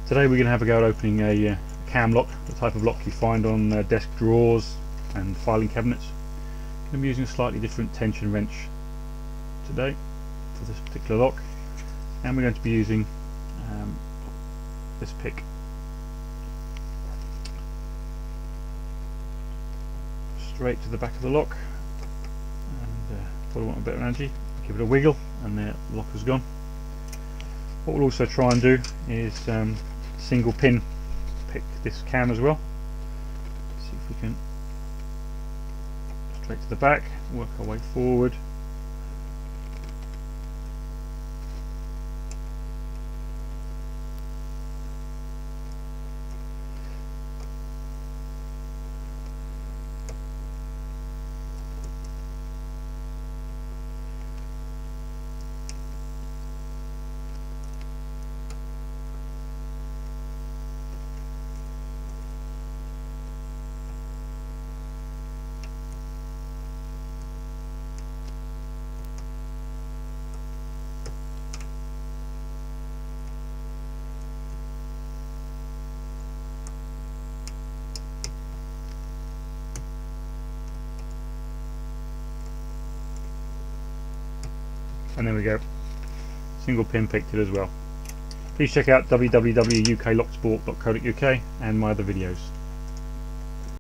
Today we're going to have a go at opening a Camlock, the type of lock you find on desk drawers and filing cabinets. I'm going to be using a slightly different tension wrench today for this particular lock, and we're going to be using this pick. Straight to the back of the lock, and probably want a bit of energy, give it a wiggle, and the lock is gone. What we'll also try and do is single pin pick this cam as well. See if we can straight to the back, work our way forward. And there we go, single pin picked it as well. Please check out www.uklocksport.co.uk and my other videos.